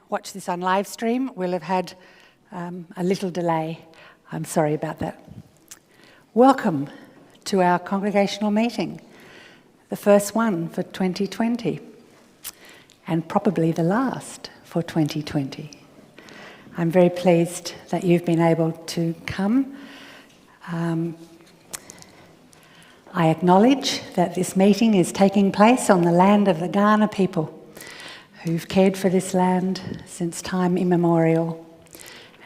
watch this on live stream will have had a little delay. I'm sorry about that. Welcome to our congregational meeting, the first one for 2020, and probably the last for 2020. I'm very pleased that you've been able to come. I acknowledge that this meeting is taking place on the land of the Kaurna people, who've cared for this land since time immemorial,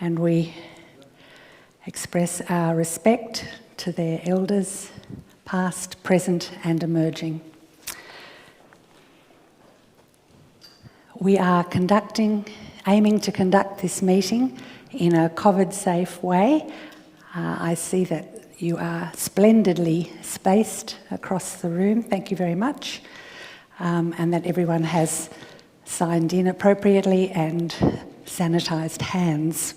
and we express our respect to their elders, past, present and emerging. We are aiming to conduct this meeting in a COVID-safe way. I see that you are splendidly spaced across the room, thank you very much, and that everyone has signed in appropriately and sanitised hands.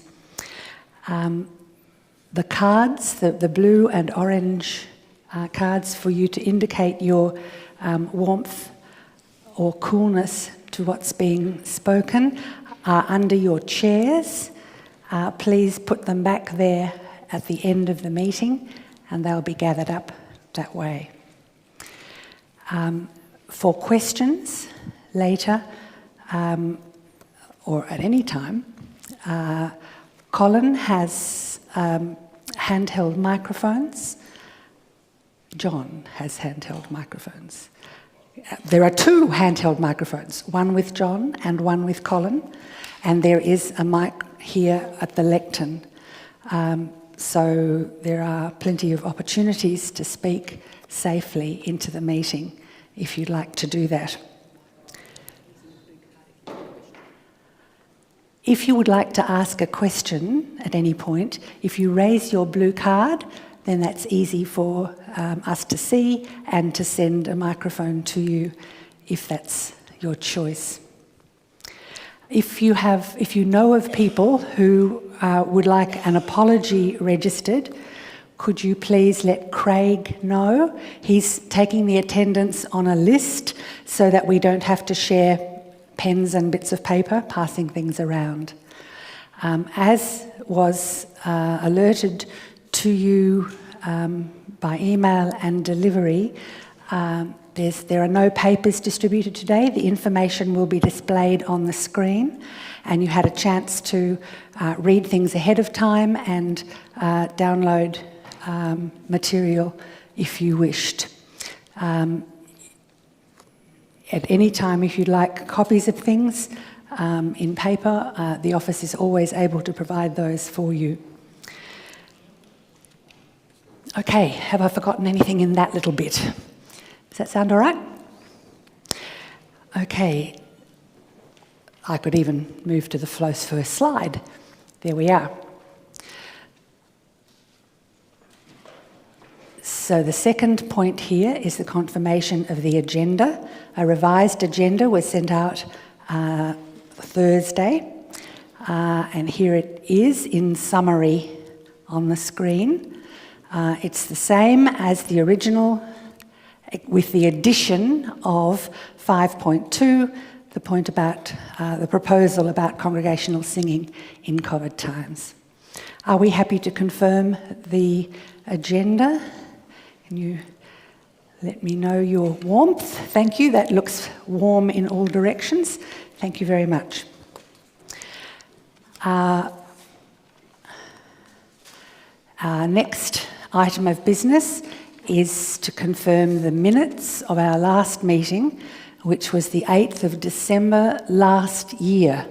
The cards, the blue and orange cards for you to indicate your warmth or coolness to what's being spoken are under your chairs. Please put them back there at the end of the meeting and they'll be gathered up that way. For questions later or at any time, Colin has handheld microphones. John has handheld microphones. There are two handheld microphones, one with John and one with Colin, and there is a mic here at the lectern. So there are plenty of opportunities to speak safely into the meeting if you'd like to do that. If you would like to ask a question at any point, if you raise your blue card, then that's easy for us to see and to send a microphone to you if that's your choice. If you know of people who would like an apology registered, could you please let Craig know? He's taking the attendance on a list so that we don't have to share pens and bits of paper, passing things around. As was alerted to you by email and delivery, there are no papers distributed today. The information will be displayed on the screen, and you had a chance to read things ahead of time and download material if you wished. At any time, if you'd like copies of things in paper, the office is always able to provide those for you. Okay, have I forgotten anything in that little bit? Does that sound all right? Okay, I could even move to the first slide. There we are. So the second point here is the confirmation of the agenda. A revised agenda was sent out Thursday, and here it is in summary on the screen. It's the same as the original, with the addition of 5.2, the point about the proposal about congregational singing in COVID times. Are we happy to confirm the agenda? Can you let me know your warmth? Thank you. That looks warm in all directions. Thank you very much. Our next item of business is to confirm the minutes of our last meeting, which was the 8th of December last year,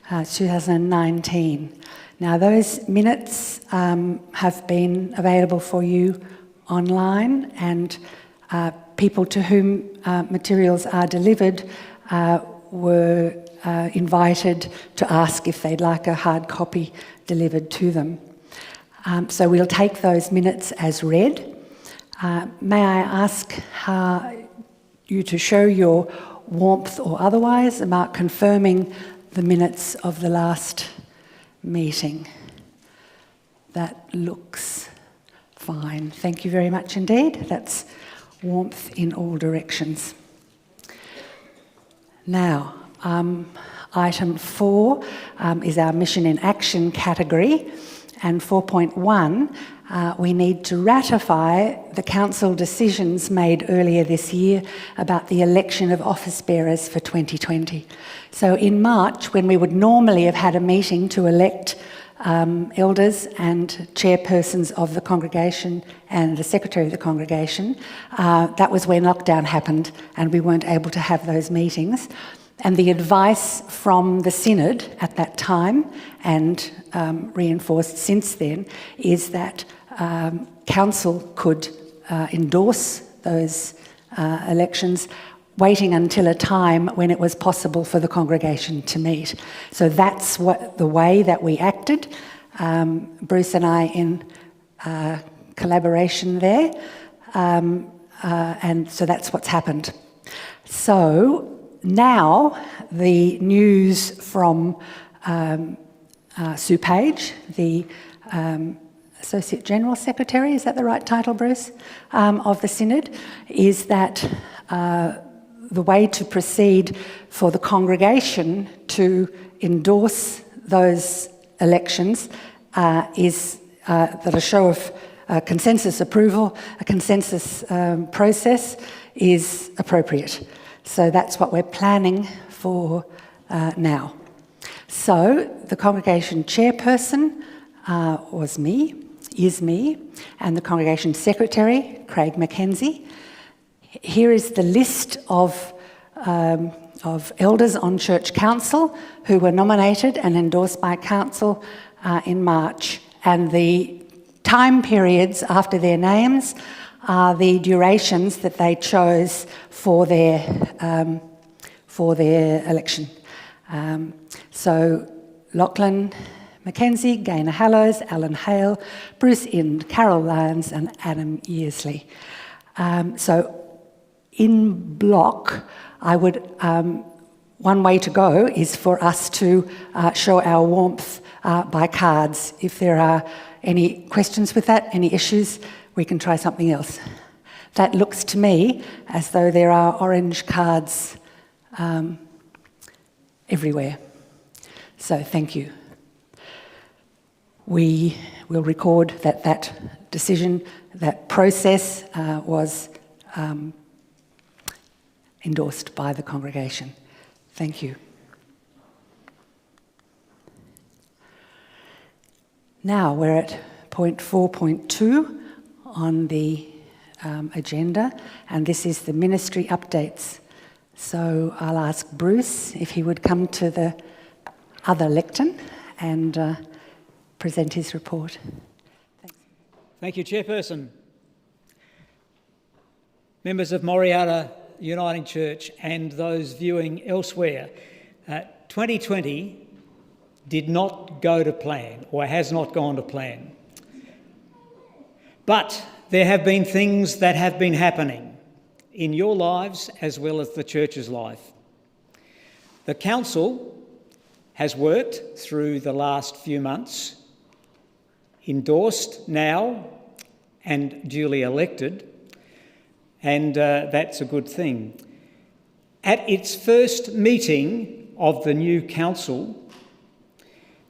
2019. Now, those minutes have been available for you online, and people to whom materials are delivered were invited to ask if they'd like a hard copy delivered to them. So we'll take those minutes as read. May I ask you to show your warmth or otherwise about confirming the minutes of the last meeting? That looks fine. Thank you very much indeed. That's warmth in all directions. Now, Item 4 is our Mission in Action category, and 4.1, we need to ratify the council decisions made earlier this year about the election of office bearers for 2020. So in March, when we would normally have had a meeting to elect elders and chairpersons of the congregation and the secretary of the congregation, that was when lockdown happened and we weren't able to have those meetings. And the advice from the Synod at that time, and reinforced since then, is that Council could endorse those elections, waiting until a time when it was possible for the congregation to meet. So that's the way that we acted, Bruce and I in collaboration there, and so that's what's happened. So now the news from Sue Page, the Associate General Secretary, is that the right title, Bruce, of the Synod, is that the way to proceed for the congregation to endorse those elections is that a show of consensus approval, a consensus process is appropriate. So that's what we're planning for now. So the congregation chairperson is me, and the congregation secretary, Craig Mackenzie. Here is the list of elders on church council who were nominated and endorsed by council in March, and the time periods after their names are the durations that they chose for their election. So Lachlan Mackenzie, Gaynor Hallows, Alan Hale, Bruce Ind, Carol Lyons and Adam Yearsley. So in block, I would, one way to go is for us to show our warmth by cards. If there are any questions with that, any issues, we can try something else. That looks to me as though there are orange cards everywhere. So thank you. We will record that decision, that process was endorsed by the congregation. Thank you. Now we're at point 4.2 on the agenda, and this is the ministry updates. So I'll ask Bruce if he would come to the other lectern and present his report. Thanks. Thank you, Chairperson. Members of Moriata Uniting Church and those viewing elsewhere, 2020 did not go to plan, or has not gone to plan. But there have been things that have been happening in your lives as well as the church's life. The council has worked through the last few months, endorsed now and duly elected, and that's a good thing. At its first meeting of the new council,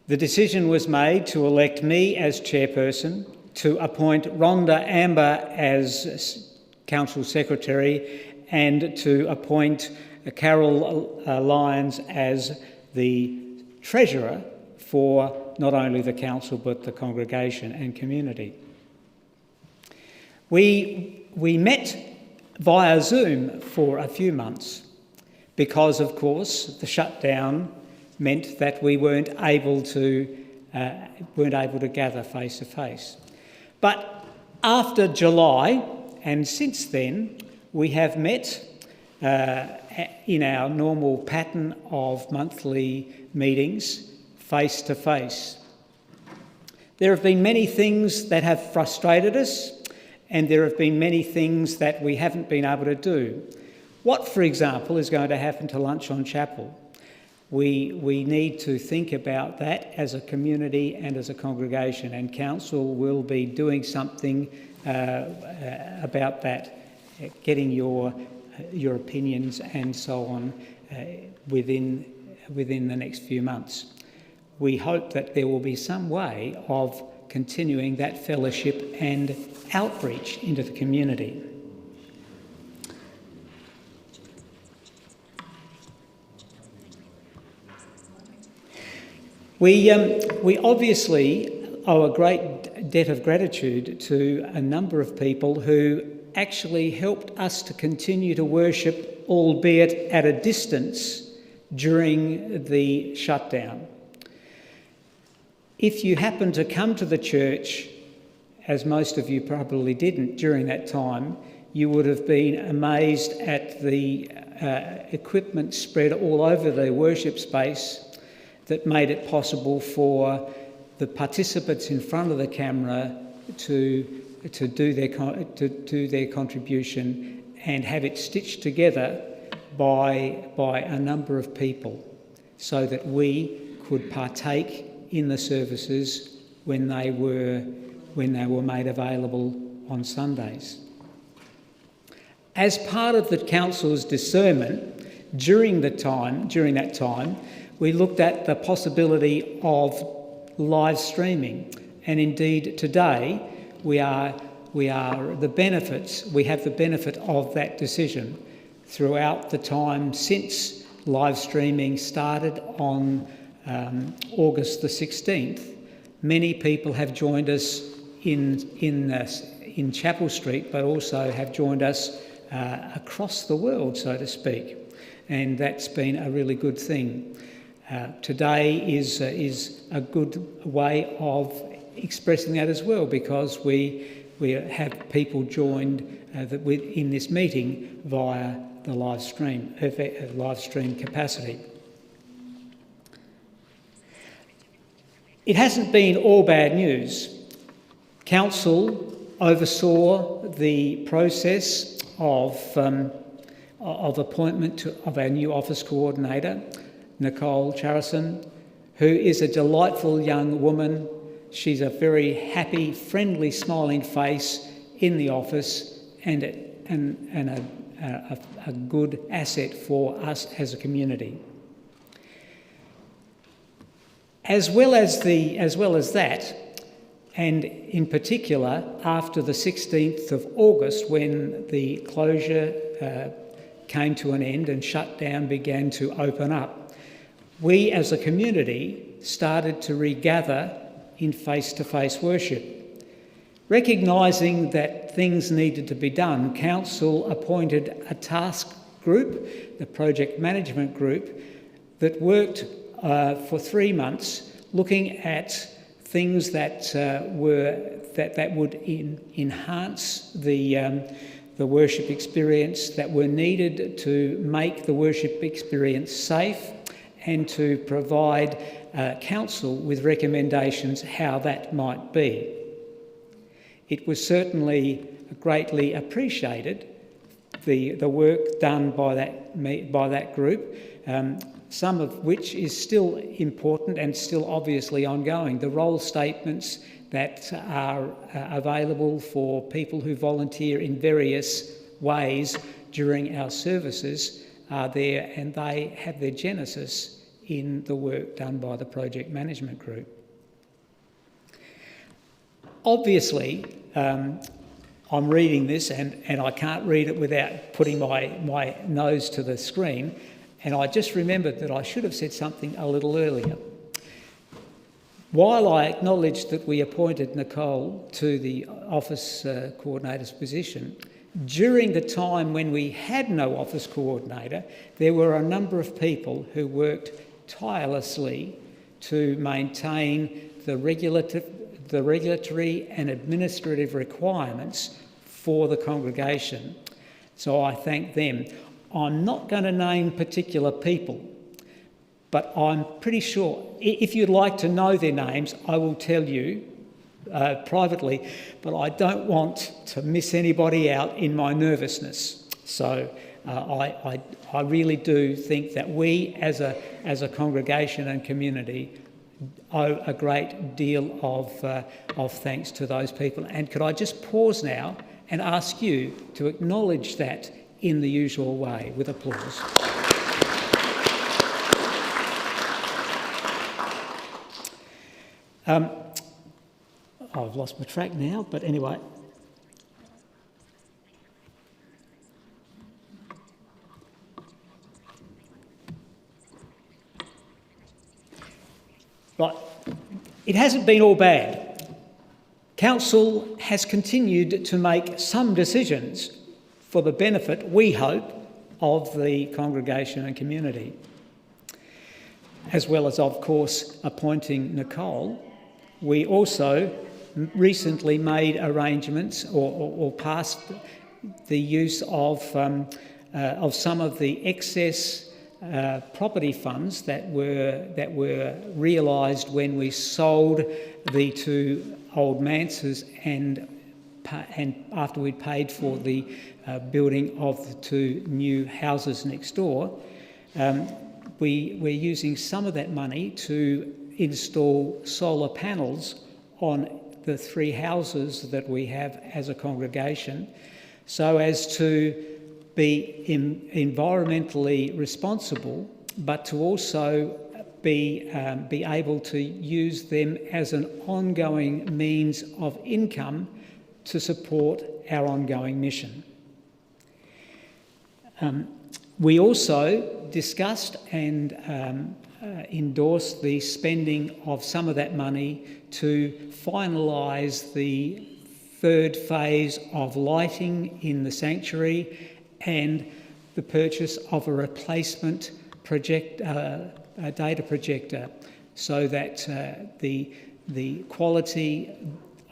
the decision was made to elect me as chairperson, to appoint Rhonda Amber as council secretary, and to appoint Carol Lyons as the treasurer for not only the council but the congregation and community. We met via Zoom for a few months because, of course, the shutdown meant that we weren't able to gather face to face. But after July and since then, we have met in our normal pattern of monthly meetings face to face. There have been many things that have frustrated us, and there have been many things that we haven't been able to do. What, for example, is going to happen to Lunch on Chapel? We need to think about that as a community and as a congregation, and council will be doing something about that, getting your opinions and so on, within the next few months. We hope that there will be some way of continuing that fellowship and outreach into the community. We obviously owe a great debt of gratitude to a number of people who actually helped us to continue to worship, albeit at a distance, during the shutdown. If you happen to come to the church, as most of you probably didn't during that time, you would have been amazed at the equipment spread all over the worship space that made it possible for the participants in front of the camera to do their contribution and have it stitched together by a number of people, so that we could partake in the services when they were made available on Sundays. As part of the council's discernment during that time, we looked at the possibility of live streaming, and indeed today we have the benefit of that decision. Throughout the time since live streaming started on August the 16th, many people have joined us in Chapel Street, but also have joined us across the world, so to speak, and that's been a really good thing. Today is a good way of expressing that as well, because we have people joined in this meeting via the live stream capacity. It hasn't been all bad news. Council oversaw the process of appointment of our new office coordinator, Nicole Chairperson, who is a delightful young woman. She's a very happy, friendly, smiling face in the office, and a good asset for us as a community. As well as that, and in particular after the 16th of August, when the closure came to an end and shutdown began to open up, we as a community started to regather in face-to-face worship. Recognising that things needed to be done, Council appointed a task group, the project management group, that worked for 3 months looking at things that would enhance the worship experience, that were needed to make the worship experience safe, and to provide council with recommendations how that might be. It was certainly greatly appreciated, the work done by that group, some of which is still important and still obviously ongoing. The role statements that are available for people who volunteer in various ways during our services are there, and they have their genesis in the work done by the project management group. Obviously, I'm reading this and I can't read it without putting my nose to the screen, and I just remembered that I should have said something a little earlier. While I acknowledge that we appointed Nicole to the office coordinator's position, during the time when we had no office coordinator, there were a number of people who worked tirelessly to maintain the regulatory and administrative requirements for the congregation. So I thank them. I'm not going to name particular people, but I'm pretty sure, if you'd like to know their names, I will tell you privately, but I don't want to miss anybody out in my nervousness. So I really do think that we as a congregation and community owe a great deal of thanks to those people. And could I just pause now and ask you to acknowledge that in the usual way with applause. I've lost my track now, but anyway. Right, it hasn't been all bad. Council has continued to make some decisions for the benefit, we hope, of the congregation and community, as well as, of course, appointing Nicole. We also recently made arrangements or passed the use of some of the excess property funds that were realised when we sold the two old manses and after we'd paid for the building of the two new houses next door. We're using some of that money to install solar panels on the three houses that we have as a congregation, so as to be environmentally responsible, but to also be able to use them as an ongoing means of income to support our ongoing mission. We also discussed and endorsed the spending of some of that money to finalise the third phase of lighting in the sanctuary and the purchase of a replacement data projector, so that the quality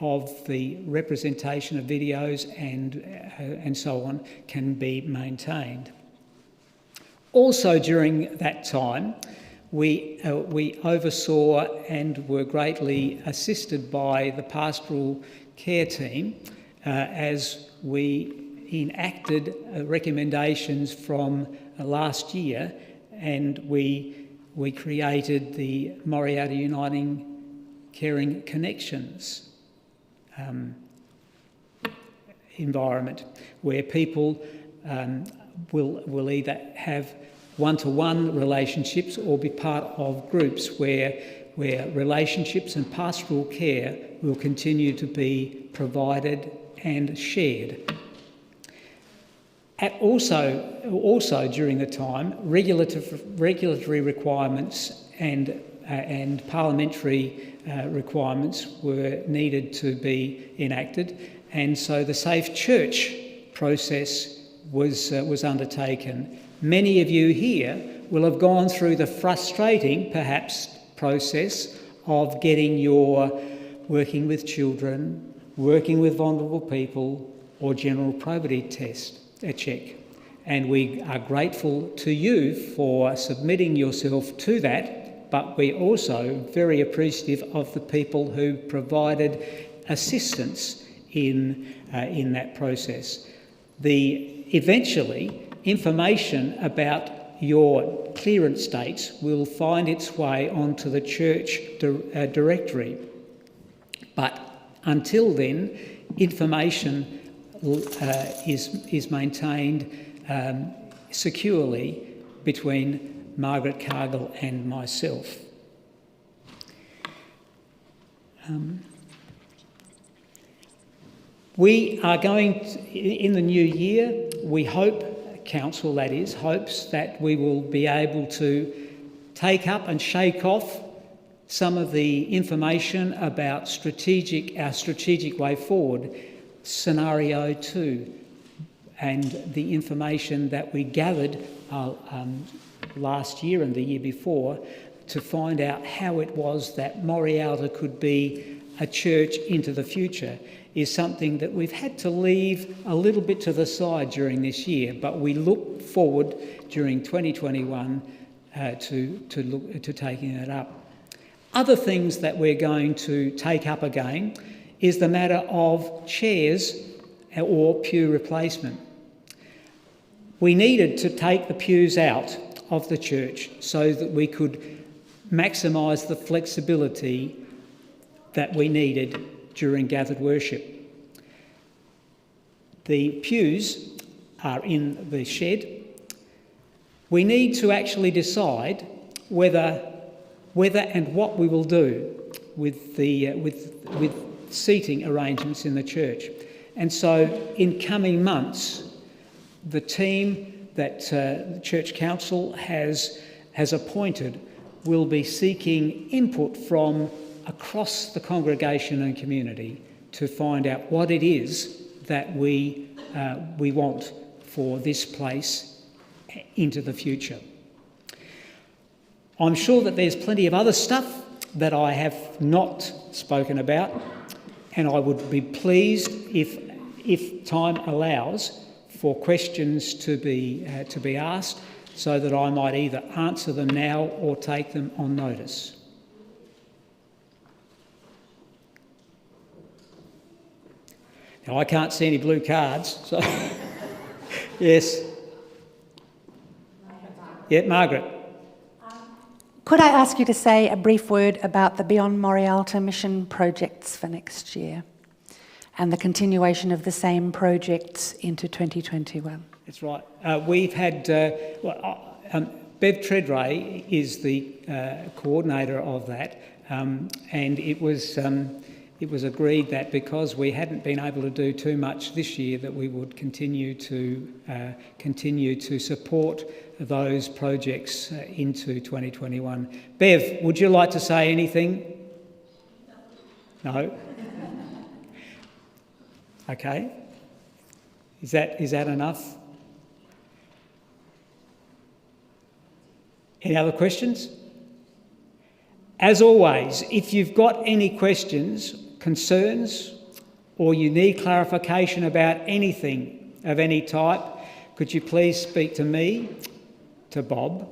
of the representation of videos and so on can be maintained. Also during that time, we oversaw and were greatly assisted by the pastoral care team as we enacted recommendations from last year, and we created the Moriarty Uniting Caring Connections environment, where people will either have one-to-one relationships or be part of groups where relationships and pastoral care will continue to be provided and shared. Also during the time, regulatory requirements and parliamentary requirements were needed to be enacted, and so the Safe Church process was undertaken. Many of you here will have gone through the frustrating, perhaps, process of getting your working with children, working with vulnerable people, or general probity test check. And we are grateful to you for submitting yourself to that, but we're also very appreciative of the people who provided assistance in that process. Eventually, information about your clearance dates will find its way onto the church directory. But until then, information is maintained securely between Margaret, Cargill and myself. We are going to, in the new year, we hope, Council that is, hopes that we will be able to take up and shake off some of the information about our strategic way forward, Scenario 2, and the information that we gathered last year and the year before to find out how it was that Morialta could be a church into the future is something that we've had to leave a little bit to the side during this year, but we look forward during 2021 to taking it up. Other things that we're going to take up again is the matter of chairs or pew replacement. We needed to take the pews out of the church so that we could maximise the flexibility that we needed during gathered worship. The pews are in the shed. We need to actually decide whether and what we will do with seating arrangements in the church. And so in coming months, the team that the Church Council has appointed will be seeking input from across the congregation and community to find out what it is that we want for this place into the future. I'm sure that there's plenty of other stuff that I have not spoken about, and I would be pleased if time allows for questions to be asked, so that I might either answer them now or take them on notice. Now, I can't see any blue cards, so yes. Yeah, Margaret. Could I ask you to say a brief word about the Beyond Morialta mission projects for next year and the continuation of the same projects into 2021? That's right. We've had... Bev Treadray is the coordinator of that, and it was agreed that because we hadn't been able to do too much this year, that we would continue to support those projects into 2021. Bev, would you like to say anything? No? Okay. Is that enough? Any other questions? As always, if you've got any questions, concerns, or you need clarification about anything of any type, could you please speak to me, to Bob,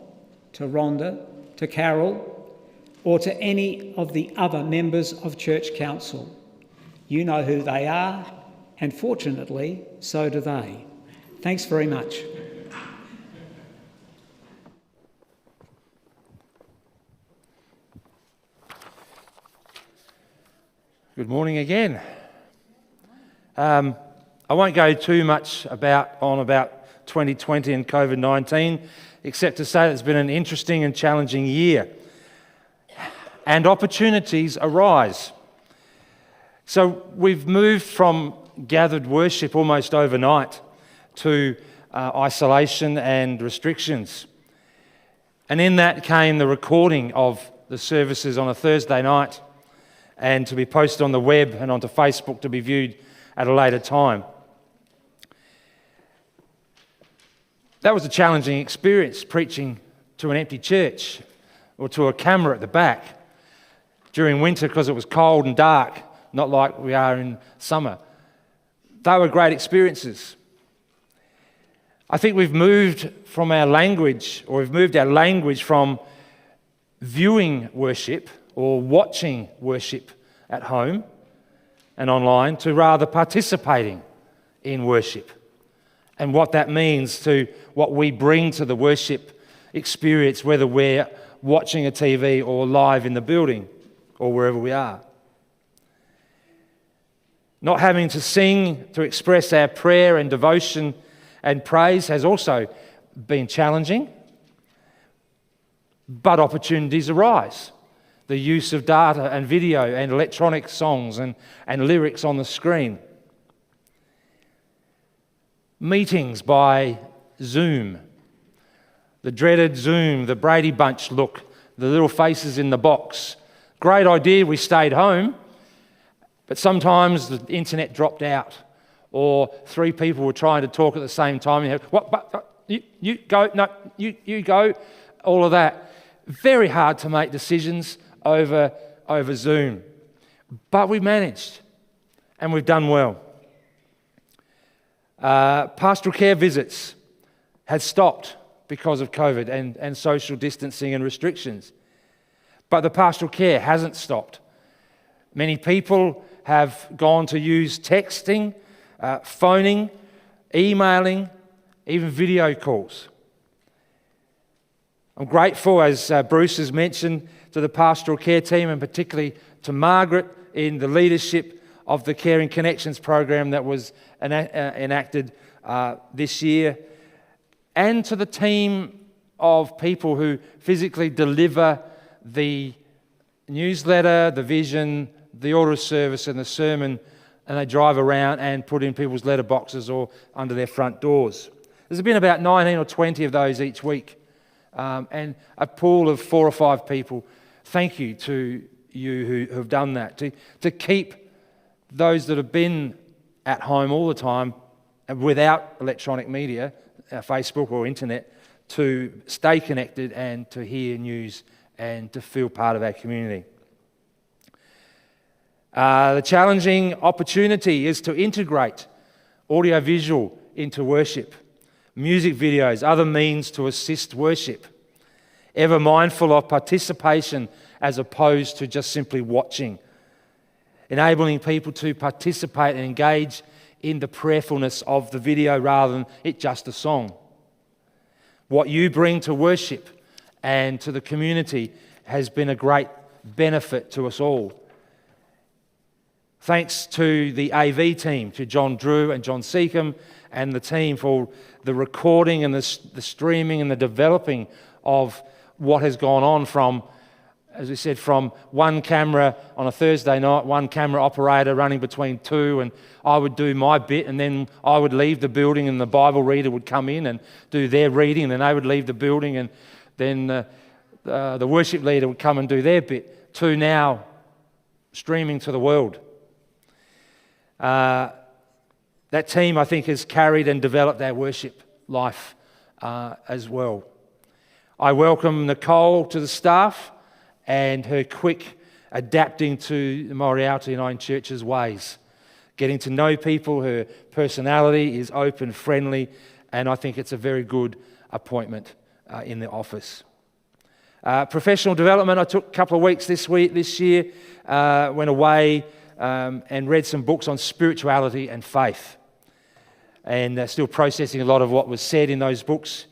to Rhonda, to Carol, or to any of the other members of Church Council. You know who they are, and fortunately, so do they. Thanks very much. Good morning again. I won't go too much about 2020 and COVID-19, except to say that it's been an interesting and challenging year. And opportunities arise. So we've moved from gathered worship almost overnight to isolation and restrictions. And in that came the recording of the services on a Thursday night, and to be posted on the web and onto Facebook to be viewed at a later time. That was a challenging experience, preaching to an empty church or to a camera at the back during winter because it was cold and dark, not like we are in summer. They were great experiences. I think we've moved our language from viewing worship or watching worship at home and online to rather participating in worship, and what that means to what we bring to the worship experience, whether we're watching a TV or live in the building or wherever we are. Not having to sing to express our prayer and devotion and praise has also been challenging, but opportunities arise. The use of data and video and electronic songs and lyrics on the screen. Meetings by Zoom. The dreaded Zoom, the Brady Bunch look, the little faces in the box. Great idea, we stayed home, but sometimes the internet dropped out, or three people were trying to talk at the same time. You have, you go, no, you go, all of that. Very hard to make decisions over Zoom. But we managed, and we've done well. Pastoral care visits had stopped because of COVID and social distancing and restrictions. But the pastoral care hasn't stopped. Many people have gone to use texting, phoning, emailing, even video calls. I'm grateful, as Bruce has mentioned, to the pastoral care team, and particularly to Margaret in the leadership of the Caring Connections program that was enacted this year, and to the team of people who physically deliver the newsletter, the vision, the order of service and the sermon, and they drive around and put in people's letterboxes or under their front doors. There's been about 19 or 20 of those each week, and a pool of 4 or 5 people. Thank you to you who have done that, to keep those that have been at home all the time without electronic media, Facebook or internet, to stay connected and to hear news and to feel part of our community. The challenging opportunity is to integrate audio-visual into worship, music videos, other means to assist worship, ever mindful of participation as opposed to just simply watching, enabling people to participate and engage in the prayerfulness of the video rather than it just a song. What you bring to worship and to the community has been a great benefit to us all. Thanks to the AV team, to John Drew and John Seacombe and the team for the recording and the streaming and the developing of what has gone on from, as we said, from one camera on a Thursday night, one camera operator running between 2, and I would do my bit, and then I would leave the building and the Bible reader would come in and do their reading, and then they would leave the building, and then the worship leader would come and do their bit, to now streaming to the world. That team, I think, has carried and developed our worship life as well. I welcome Nicole to the staff and her quick adapting to the Moriarty and Iron Church's ways. Getting to know people, her personality is open, friendly, and I think it's a very good appointment in the office. Professional development, I took a couple of weeks this year, went away and read some books on spirituality and faith, and still processing a lot of what was said in those books.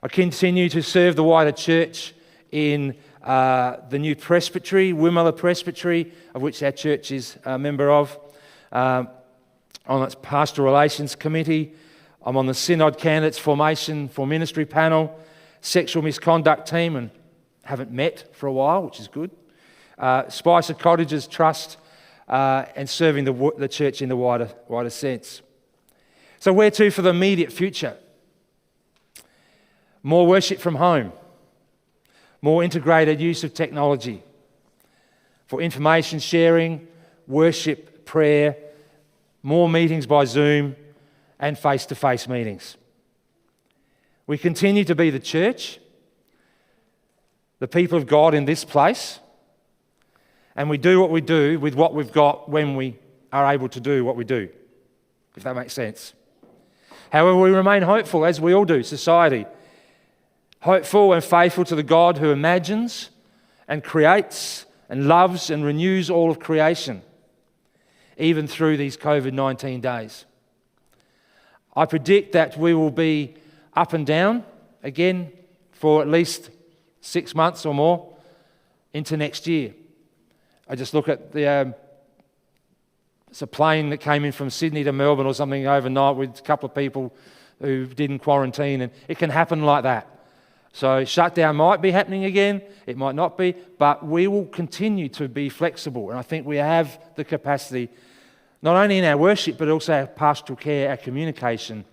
I continue to serve the wider church in the new presbytery, Wimmera Presbytery, of which our church is a member of, on its pastoral relations committee. I'm on the Synod Candidates Formation for Ministry panel, sexual misconduct team, and haven't met for a while, which is good. Spicer Cottages Trust, and serving the church in the wider sense. So where to for the immediate future? More worship from home, more integrated use of technology for information sharing, worship, prayer, more meetings by Zoom and face-to-face meetings. We continue to be the church, the people of God in this place, and we do what we do with what we've got when we are able to do what we do, if that makes sense. However, we remain hopeful, as we all do, society, hopeful and faithful to the God who imagines and creates and loves and renews all of creation, even through these COVID-19 days. I predict that we will be up and down again for at least 6 months or more into next year. I just look at it's a plane that came in from Sydney to Melbourne or something overnight with a couple of people who didn't quarantine, and it can happen like that. So shutdown might be happening again, it might not be, but we will continue to be flexible, and I think we have the capacity, not only in our worship, but also our pastoral care, our communication,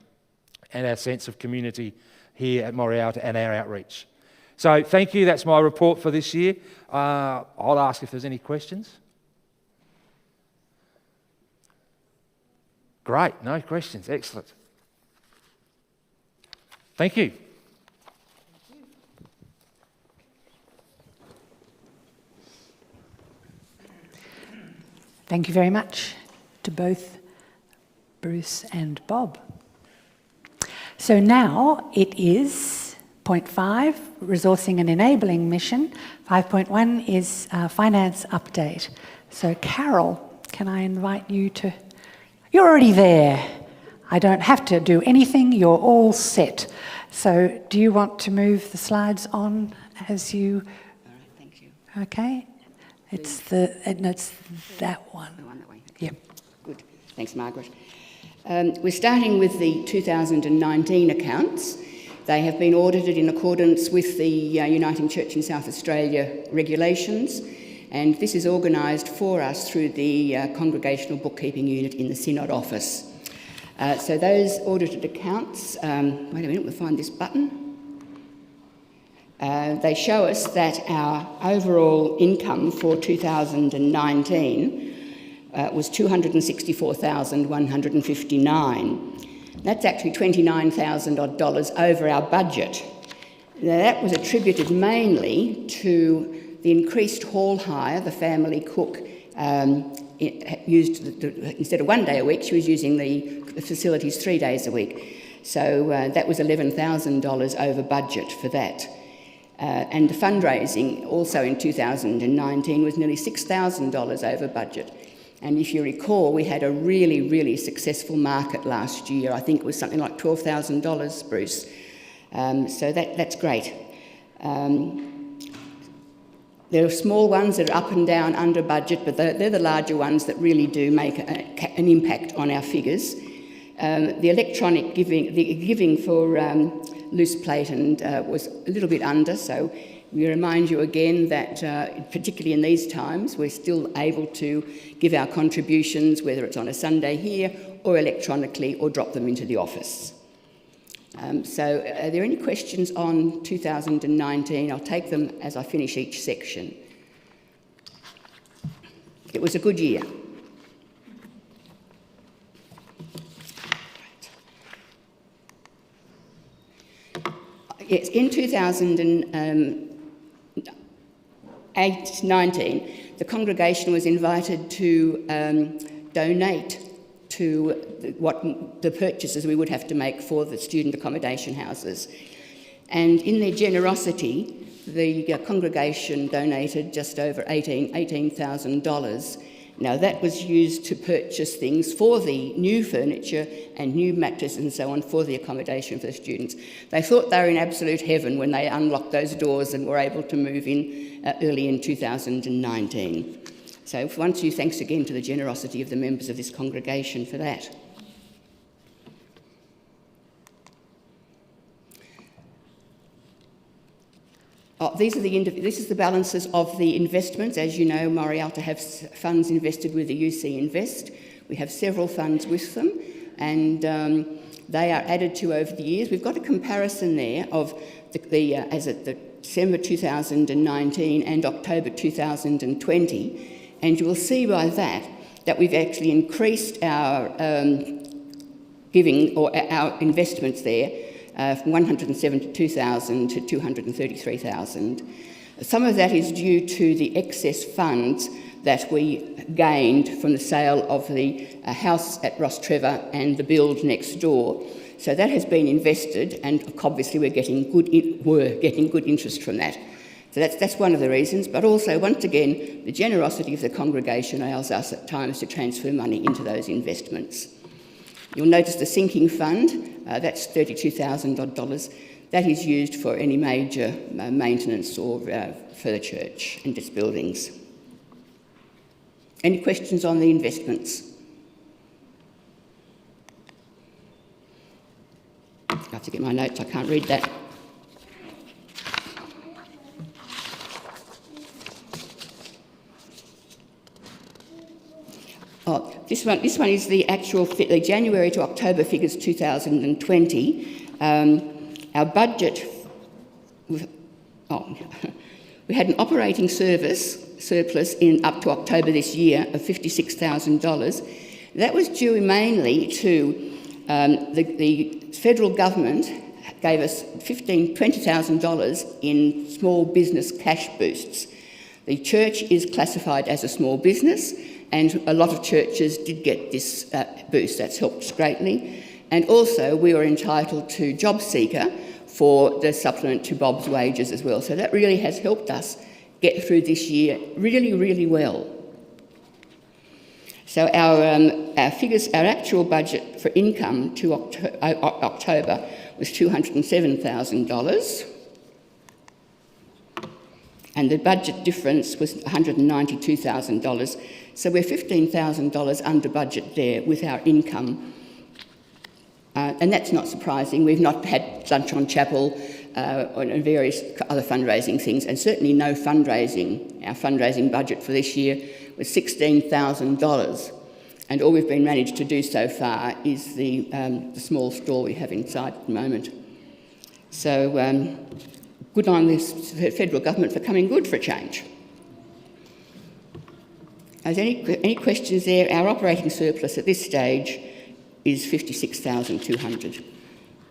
and our sense of community here at Moriarty and our outreach. So thank you, that's my report for this year. I'll ask if there's any questions. Great, no questions, excellent. Thank you. Thank you very much to both Bruce and Bob. So now it is point 5, resourcing and enabling mission. 5.1 is finance update. So Carol, can I invite you to... You're already there. I don't have to do anything, you're all set. So do you want to move the slides on as you... All right, thank you. Okay. It's that one. The one that way. Okay. Yep. Good. Thanks, Margaret. We're starting with the 2019 accounts. They have been audited in accordance with the Uniting Church in South Australia regulations. and this is organised for us through the Congregational Bookkeeping Unit in the Synod office. So those audited accounts, wait a minute, we'll find this button. They show us that our overall income for 2019 was $264,159. That's actually $29,000 odd over our budget. Now, that was attributed mainly to the increased hall hire the family cook used. Instead of 1 day a week, she was using the facilities 3 days a week. So that was $11,000 over budget for that. And the fundraising also in 2019 was nearly $6,000 over budget. And if you recall, we had a really, really successful market last year. I think it was something like $12,000, Bruce. So that's great. There are small ones that are up and down under budget, but they're the larger ones that really do make an impact on our figures. The electronic giving, the giving for loose plate and was a little bit under, so we remind you again that particularly in these times we're still able to give our contributions, whether it's on a Sunday here or electronically, or drop them into the office. So are there any questions on 2019? I'll take them as I finish each section. It was a good year. Yes, in 2019, the congregation was invited to donate to the purchases we would have to make for the student accommodation houses. And in their generosity, the congregation donated just over $18,000. Now, that was used to purchase things for the new furniture and new mattresses and so on for the accommodation for the students. They thought they were in absolute heaven when they unlocked those doors and were able to move in early in 2019. So once you thanks again to the generosity of the members of this congregation for that. This is the balances of the investments. As you know, Morialta have funds invested with the UC Invest. We have several funds with them, and they are added to over the years. We've got a comparison there of as at the December 2019 and October 2020, and you will see by that we've actually increased our giving or our investments there from $172,000 to $233,000. Some of that is due to the excess funds that we gained from the sale of the house at Ross Trevor and the build next door. So that has been invested, and obviously we're getting good interest from that. So that's one of the reasons, but also, once again, the generosity of the congregation allows us at times to transfer money into those investments. You'll notice the sinking fund, that's $32,000 odd. That is used for any major maintenance or for the church and its buildings. Any questions on the investments? I have to get my notes, I can't read that. This one is the actual the January to October figures 2020. Our budget, we had an operating surplus in up to October this year of $56,000. That was due mainly to the federal government gave us $20,000 in small business cash boosts. The church is classified as a small business, and a lot of churches did get this boost. That's helped us greatly. And also, we were entitled to Job Seeker for the supplement to Bob's wages as well. So that really has helped us get through this year really, really well. So our figures, our actual budget for income to October was $207,000. And the budget difference was $192,000. So we're $15,000 under budget there with our income. And that's not surprising. We've not had lunch on chapel. and various other fundraising things, and certainly no fundraising. Our fundraising budget for this year was $16,000, and all we've been managed to do so far is the small stall we have inside at the moment. So good on this federal government for coming good for a change. Is there any questions there? Our operating surplus at this stage is $56,200.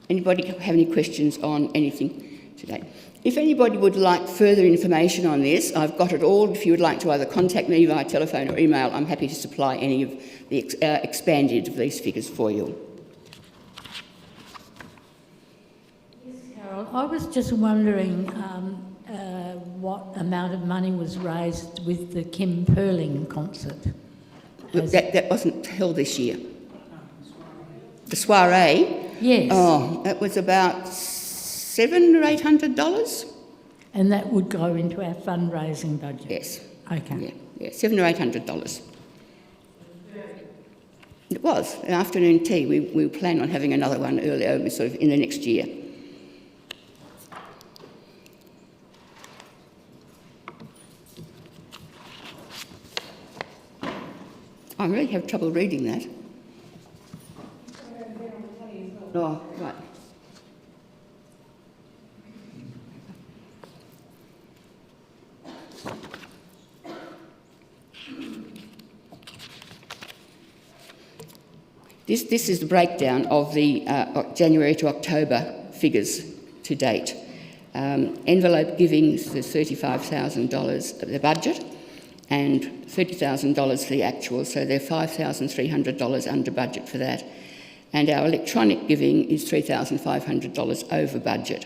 Anybody have any questions on anything today? If anybody would like further information on this, I've got it all. If you would like to either contact me via telephone or email, I'm happy to supply any of the expanded of these figures for you. Yes, Carol, I was just wondering what amount of money was raised with the Kim Perling concert? That wasn't held this year. The soiree? Yes. Oh, that was about $700 or $800. And that would go into our fundraising budget? Yes. Okay. Yeah, $700 or $800. It was an afternoon tea. We plan on having another one earlier, sort of in the next year. I really have trouble reading that. Oh, right. This is the breakdown of the January to October figures to date. Envelope giving is the $35,000 of the budget, and $30,000 for the actual, so they're $5,300 under budget for that. And our electronic giving is $3,500 over budget.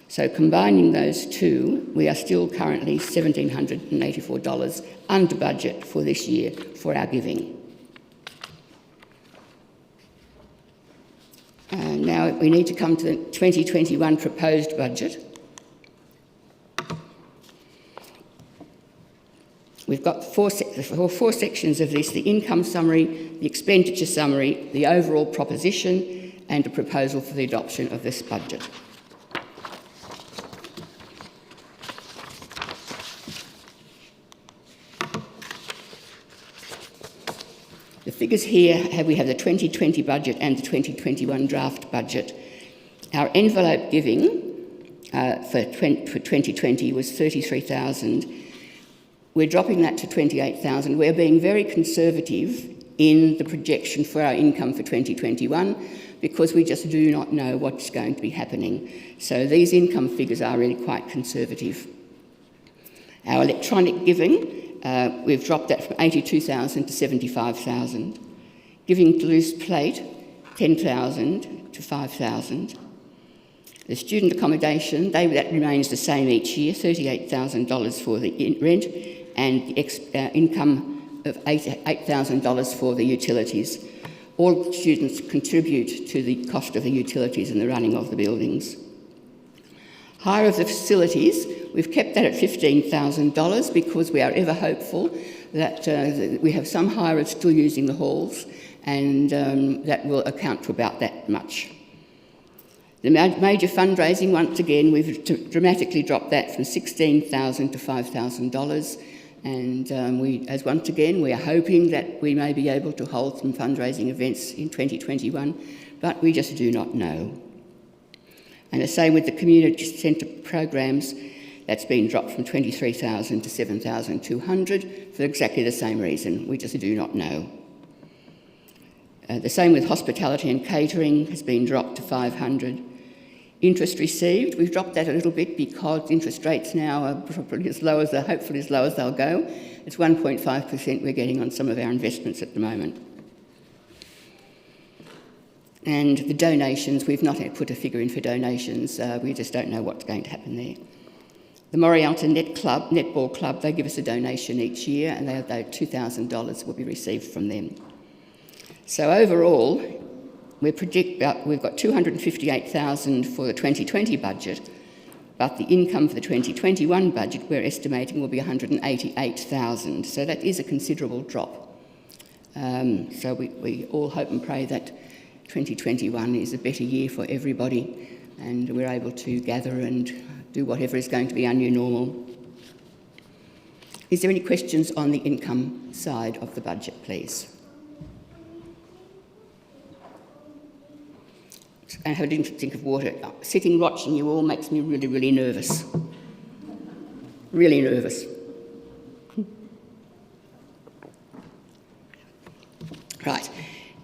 So combining those two, we are still currently $1,784 under budget for this year for our giving. Now we need to come to the 2021 proposed budget. We've got four sections of this: the income summary, the expenditure summary, the overall proposition, and a proposal for the adoption of this budget. The figures here, we have the 2020 budget and the 2021 draft budget. Our envelope giving for 2020 was $33,000. We're dropping that to $28,000. We're being very conservative in the projection for our income for 2021 because we just do not know what's going to be happening. So these income figures are really quite conservative. Our electronic giving, we've dropped that from $82,000 to $75,000. Giving to loose plate, $10,000 to $5,000. The student accommodation, that remains the same each year, $38,000 for the rent, and the income of $8,000 for the utilities. All students contribute to the cost of the utilities and the running of the buildings. Hire of the facilities, we've kept that at $15,000 because we are ever hopeful that we have some hirers still using the halls, and that will account for about that much. The major fundraising, once again, we've dramatically dropped that from $16,000 to $5,000. And once again, we are hoping that we may be able to hold some fundraising events in 2021, but we just do not know. And the same with the community centre programs, that's been dropped from $23,000 to $7,200 for exactly the same reason. We just do not know. The same with hospitality and catering has been dropped to $500. Interest received, we've dropped that a little bit because interest rates now are probably hopefully as low as they'll go. It's 1.5% we're getting on some of our investments at the moment. And the donations, we've not put a figure in for donations. We just don't know what's going to happen there. The Morialta Netball Club, they give us a donation each year, and $2,000 will be received from them. So overall, we've got $258,000 for the 2020 budget, but the income for the 2021 budget we're estimating will be $188,000. So that is a considerable drop. So we all hope and pray that 2021 is a better year for everybody. and we're able to gather and do whatever is going to be our new normal. Is there any questions on the income side of the budget, please? And have a drink of water. Sitting watching you all makes me really, really nervous. Really nervous. Right,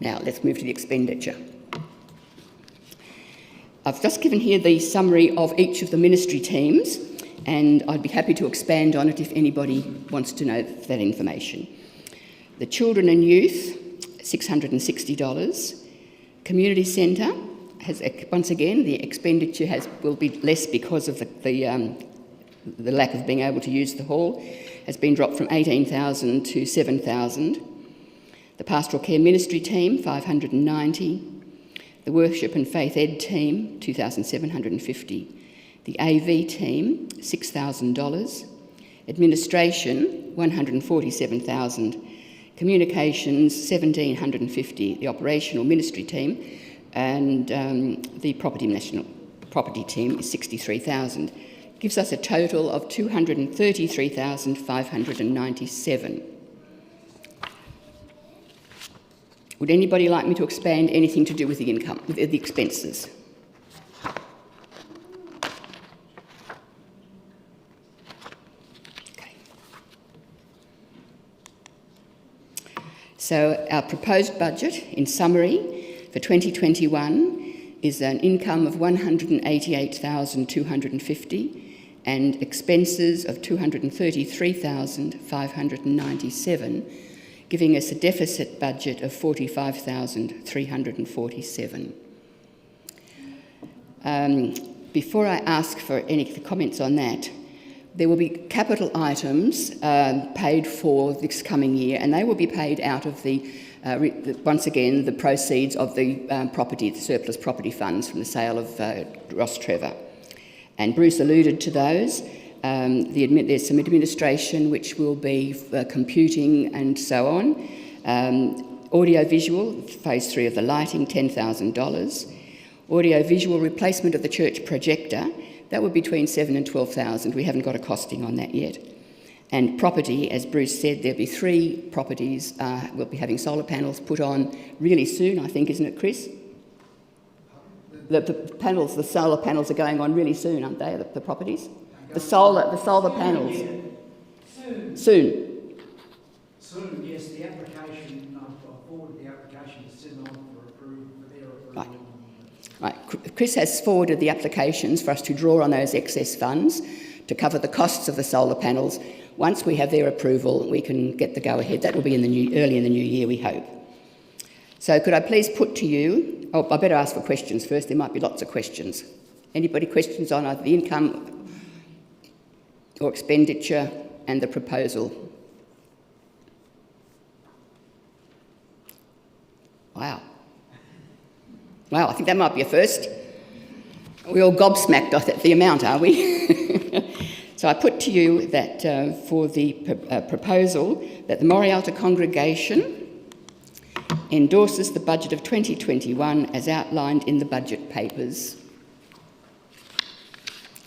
now let's move to the expenditure. I've just given here the summary of each of the ministry teams, and I'd be happy to expand on it if anybody wants to know that information. The Children and Youth, $660. Community Centre has, once again, the expenditure will be less because of the lack of being able to use the hall, has been dropped from $18,000 to $7,000. The Pastoral Care Ministry team, $590. The Worship and Faith Ed team, $2,750. The AV team, $6,000. Administration, $147,000. Communications, $1,750. The Operational Ministry team and the National Property team is $63,000. Gives us a total of $233,597. Would anybody like me to expand anything to do with the income, with the expenses? Okay. So our proposed budget, in summary, for 2021 is an income of $188,250 and expenses of $233,597. Giving us a deficit budget of $45,347. Before I ask for any comments on that, there will be capital items paid for this coming year, and they will be paid out of once again, the proceeds of the surplus property funds from the sale of Ross Trevor. And Bruce alluded to those. There's some administration which will be computing and so on. Audio-visual, phase 3 of the lighting, $10,000. Audio-visual replacement of the church projector, that would be between $7,000 and $12,000. We haven't got a costing on that yet. And property, as Bruce said, there'll be 3 properties. We'll be having solar panels put on really soon, I think, isn't it, Chris? The solar panels are going on really soon, aren't they, the properties? The solar panels. Soon, yes. The application, I've forwarded the application to send on for their approval. Right. Chris has forwarded the applications for us to draw on those excess funds to cover the costs of the solar panels. Once we have their approval, we can get the go-ahead. That will be early in the new year, we hope. So could I please put to you... Oh, I better ask for questions first. There might be lots of questions. Anybody questions on either the income or expenditure and the proposal? Wow, I think that might be a first. We're all gobsmacked at the amount, are we? So I put to you that for the proposal that the Morialta congregation endorses the budget of 2021 as outlined in the budget papers.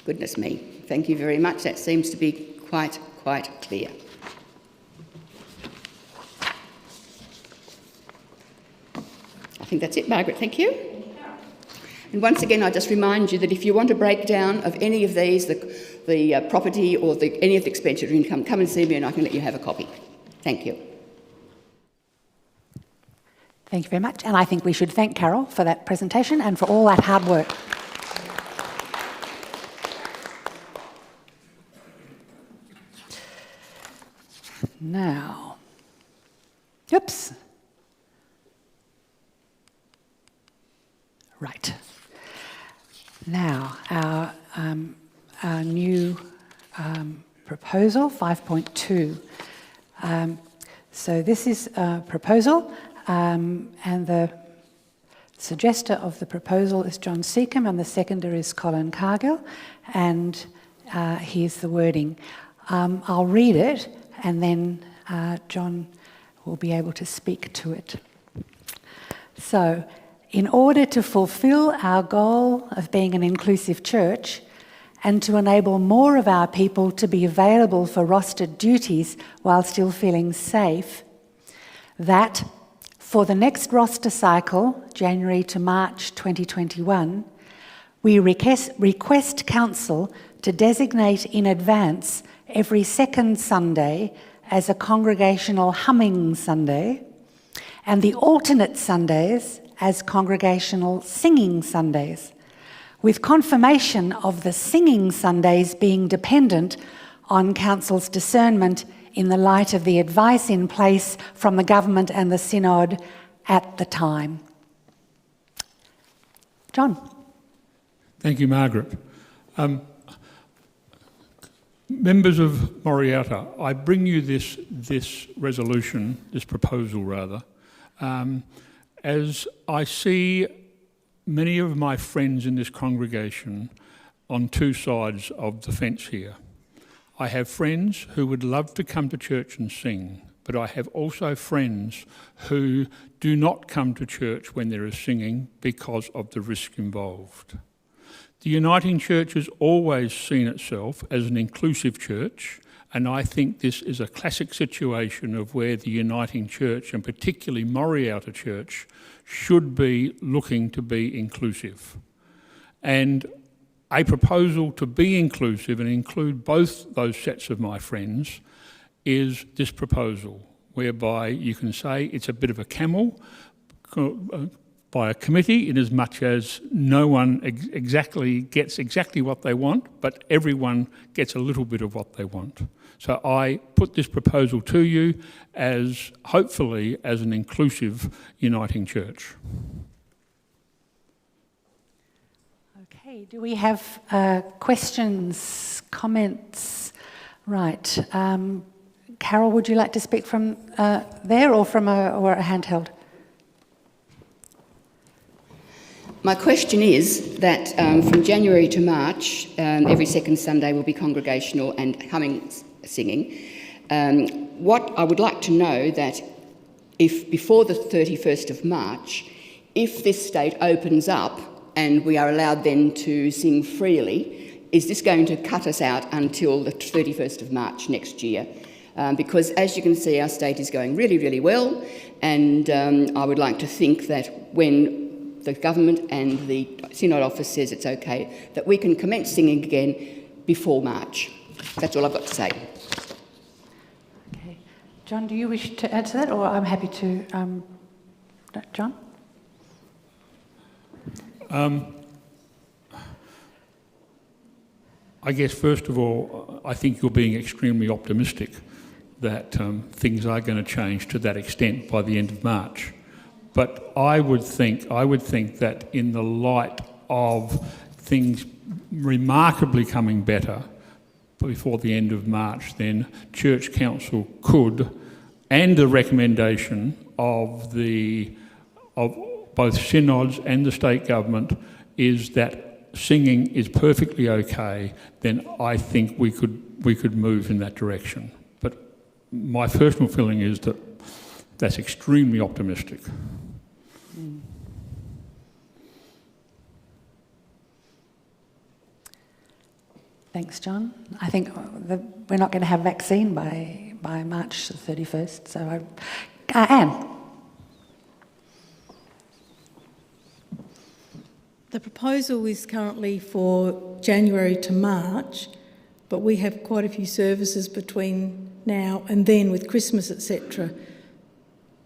Goodness me. Thank you very much. That seems to be quite clear. I think that's it, Margaret. Thank you. And once again, I just remind you that if you want a breakdown of any of these, the property or any of the expenditure income, come and see me and I can let you have a copy. Thank you. Thank you very much. And I think we should thank Carol for that presentation and for all that hard work. Now, oops. Right. Now, our new proposal, 5.2. So this is a proposal, and the suggester of the proposal is John Seacombe, and the seconder is Colin Cargill, and here's the wording. I'll read it, and then John will be able to speak to it. So, In order to fulfil our goal of being an inclusive church and to enable more of our people to be available for rostered duties while still feeling safe, that for the next roster cycle, January to March 2021, we request Council to designate in advance every second Sunday as a congregational humming Sunday and the alternate Sundays as congregational singing Sundays, with confirmation of the singing Sundays being dependent on Council's discernment in the light of the advice in place from the government and the synod at the time. John. Thank you, Margaret. Members of Moriata, I bring you this resolution, this proposal rather, as I see many of my friends in this congregation on two sides of the fence here. I have friends who would love to come to church and sing, but I have also friends who do not come to church when there is singing because of the risk involved. The Uniting Church has always seen itself as an inclusive church, and I think this is a classic situation of where the Uniting Church, and particularly Moriata Church, should be looking to be inclusive. And a proposal to be inclusive and include both those sets of my friends is this proposal, whereby you can say it's a bit of a camel by a committee, in as much as no one gets exactly what they want, but everyone gets a little bit of what they want. So I put this proposal to you as, hopefully, as an inclusive Uniting Church. Okay, do we have questions, comments? Right. Carol, would you like to speak from there or from or a handheld? My question is that from January to March, every second Sunday will be congregational and humming singing. What I would like to know that if before the 31st of March, if this state opens up and we are allowed then to sing freely, is this going to cut us out until the 31st of March next year? Because as you can see, our state is going really, really well, and I would like to think that when the government and the Synod office says it's okay, that we can commence singing again before March. That's all I've got to say. Okay. John, do you wish to add to that, or I'm happy to... John? I guess, first of all, I think you're being extremely optimistic that things are going to change to that extent by the end of March. But I would think that in the light of things remarkably coming better before the end of March, then Church Council could, and the recommendation of both synods and the state government is that singing is perfectly okay, then I think we could move in that direction. But my personal feeling is that that's extremely optimistic. Thanks, John. I think we're not going to have vaccine by March the 31st. So, Anne. The proposal is currently for January to March, but we have quite a few services between now and then with Christmas, etc.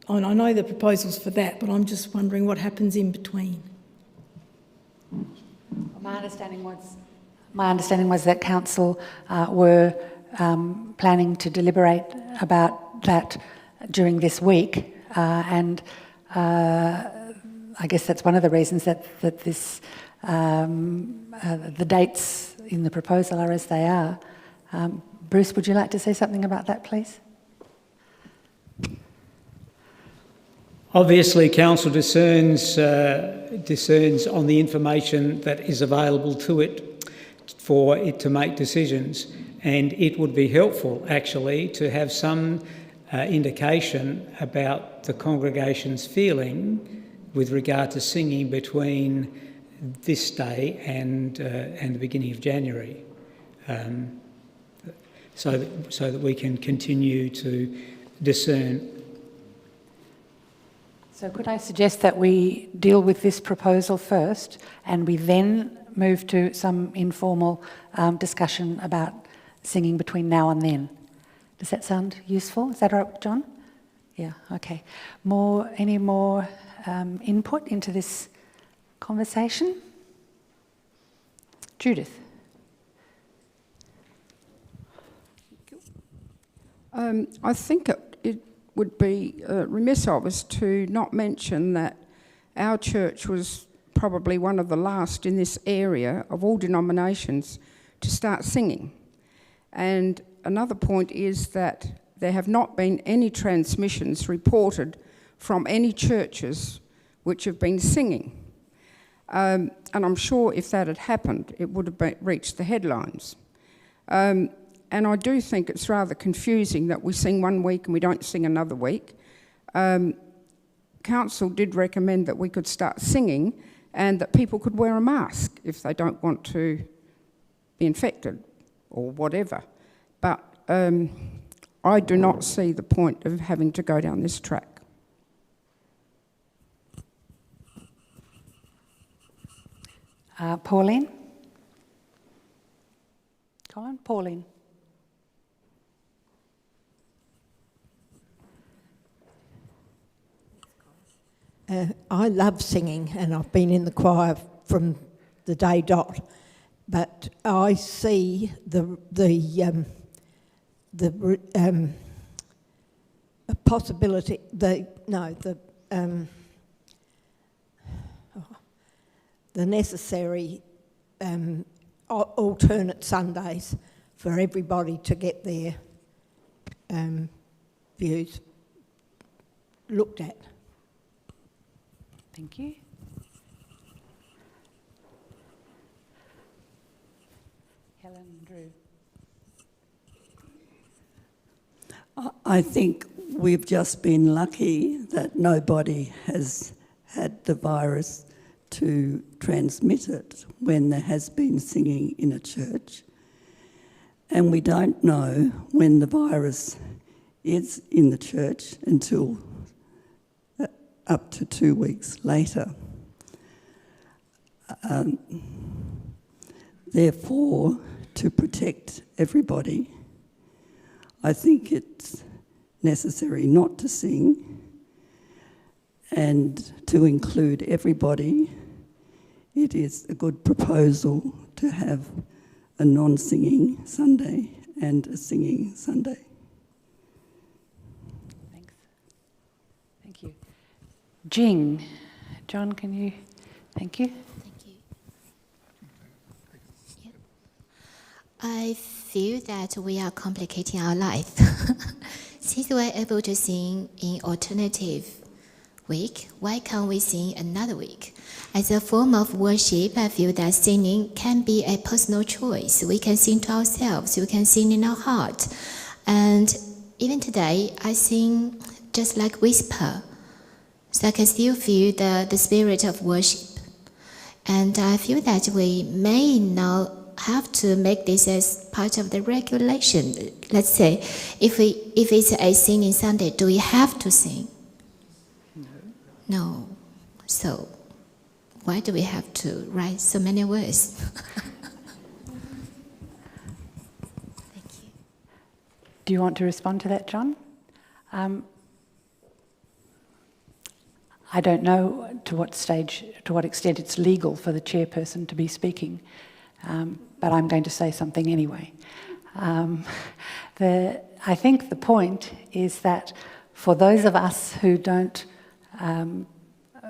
And I know the proposal's for that, but I'm just wondering what happens in between. My understanding was that Council were planning to deliberate about that during this week, and I guess that's one of the reasons that this the dates in the proposal are as they are. Bruce, would you like to say something about that, please? Obviously, Council discerns on the information that is available to it for it to make decisions, and it would be helpful actually to have some indication about the congregation's feeling with regard to singing between this day and the beginning of January, so that we can continue to discern. So could I suggest that we deal with this proposal first and we then move to some informal discussion about singing between now and then? Does that sound useful? Is that all right, John? Yeah, okay. Any more input into this conversation? Judith. I think it would be remiss of us to not mention that our church was probably one of the last in this area of all denominations to start singing. And another point is that there have not been any transmissions reported from any churches which have been singing. And I'm sure if that had happened, it would have reached the headlines. And I do think it's rather confusing that we sing one week and we don't sing another week. Council did recommend that we could start singing and that people could wear a mask if they don't want to be infected or whatever. But I do not see the point of having to go down this track. Pauline? Colin? Pauline. I love singing and I've been in the choir from the day dot, but I see the possibility, the necessary alternate Sundays for everybody to get their views looked at. Thank you. Helen, Drew. I think we've just been lucky that nobody has had the virus to transmit it when there has been singing in a church. And we don't know when the virus is in the church until up to 2 weeks later. Therefore, to protect everybody, I think it's necessary not to sing, and to include everybody. It is a good proposal to have a non-singing Sunday and a singing Sunday. Thanks. Thank you. Jing. John, can you? Thank you. Thank you. Yeah. I feel that we are complicating our life. Since we are able to sing in alternative week, why can't we sing another week? As a form of worship, I feel that singing can be a personal choice. We can sing to ourselves, we can sing in our heart. And even today, I sing just like whisper. So I can still feel the spirit of worship. And I feel that we may now have to make this as part of the regulation. Let's say, if it's a singing Sunday, do we have to sing? No. So why do we have to write so many words? Thank you. Do you want to respond to that, John? I don't know to what extent it's legal for the chairperson to be speaking, but I'm going to say something anyway. I think the point is that for those of us who don't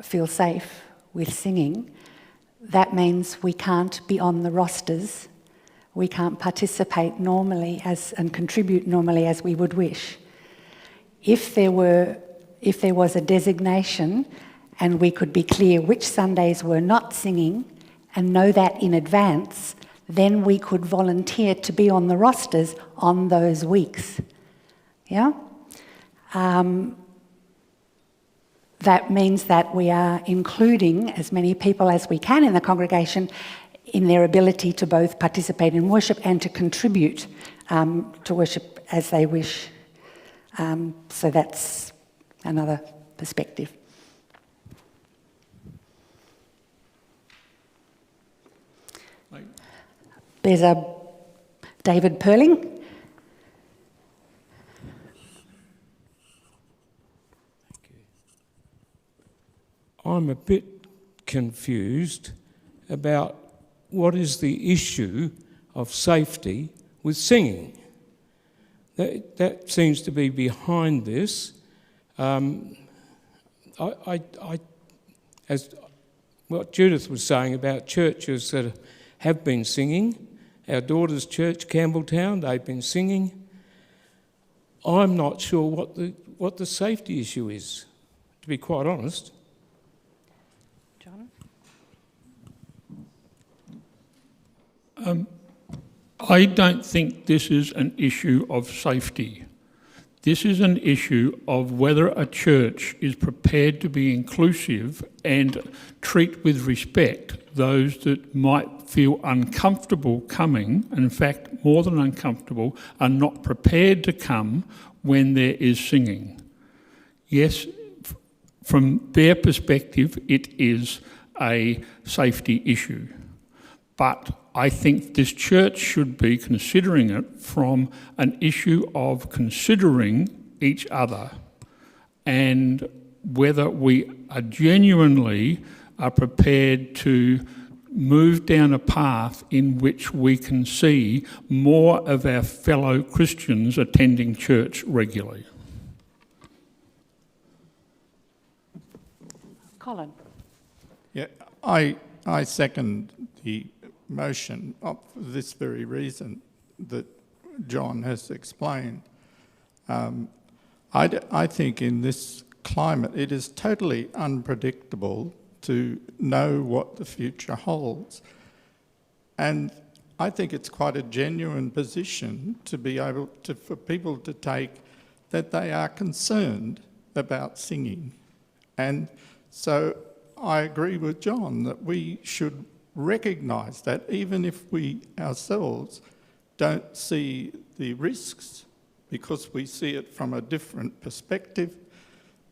feel safe with singing, that means we can't be on the rosters, we can't participate normally and contribute normally as we would wish. If there was a designation and we could be clear which Sundays we're not singing and know that in advance, then we could volunteer to be on the rosters on those that means that we are including as many people as we can in the congregation in their ability to both participate in worship and to contribute to worship as they wish. So that's another perspective. There's a David Perling. I'm a bit confused about what is the issue of safety with singing. That seems to be behind this. As what Judith was saying about churches that have been singing, our daughter's church, Campbelltown, they've been singing. I'm not sure what the safety issue is, to be quite honest. I don't think this is an issue of safety. This is an issue of whether a church is prepared to be inclusive and treat with respect those that might feel uncomfortable coming, and in fact, more than uncomfortable, are not prepared to come when there is singing. Yes, from their perspective, it is a safety issue. But I think this church should be considering it from an issue of considering each other and whether we are genuinely prepared to move down a path in which we can see more of our fellow Christians attending church regularly. Colin. Yeah, I second the motion for this very reason that John has explained. I think in this climate it is totally unpredictable to know what the future holds. And I think it's quite a genuine position to be able to, for people to take, that they are concerned about singing. And so I agree with John that we should recognise that even if we ourselves don't see the risks because we see it from a different perspective,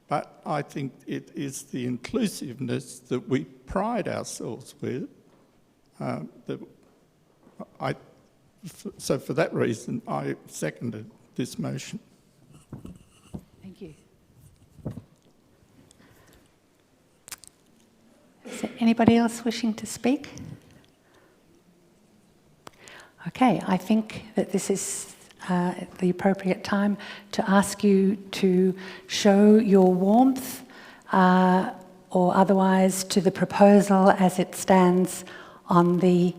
but I think it is the inclusiveness that we pride ourselves with. So for that reason, I seconded this motion. Thank you. Is there anybody else wishing to speak? Okay, I think that this is the appropriate time to ask you to show your warmth or otherwise to the proposal as it stands on the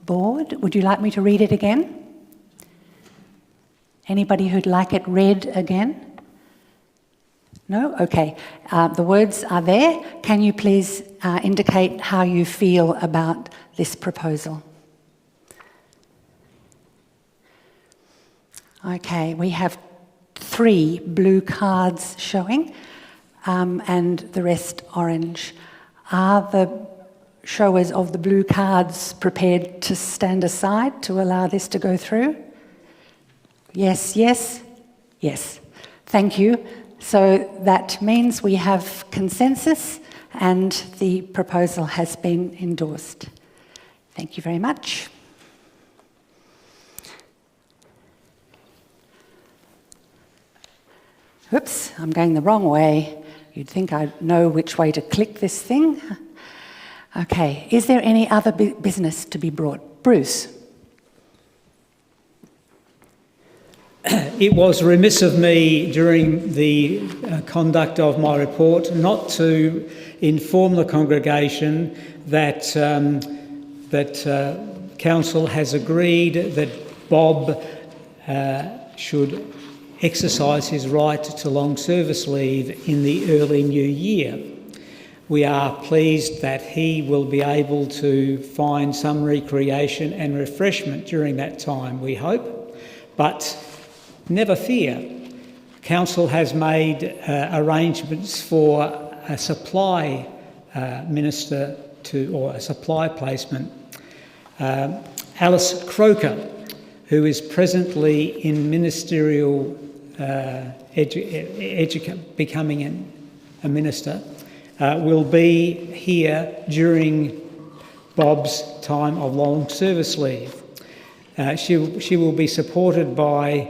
board. Would you like me to read it again? Anybody who'd like it read again? No? Okay. The words are there. Can you please indicate how you feel about this proposal? Okay, we have 3 blue cards showing and the rest orange. Are the showers of the blue cards prepared to stand aside to allow this to go through? Yes, yes, yes. Thank you. So that means we have consensus and the proposal has been endorsed. Thank you very much. Oops, I'm going the wrong way. You'd think I'd know which way to click this thing. Okay, is there any other business to be brought? Bruce? It was remiss of me during the conduct of my report not to inform the congregation that Council has agreed that Bob should exercise his right to long service leave in the early new year. We are pleased that he will be able to find some recreation and refreshment during that time, we hope. But never fear, Council has made arrangements for a supply minister or a supply placement. Alice Croker, who is presently in ministerial becoming a minister, will be here during Bob's time of long service leave. She will be supported by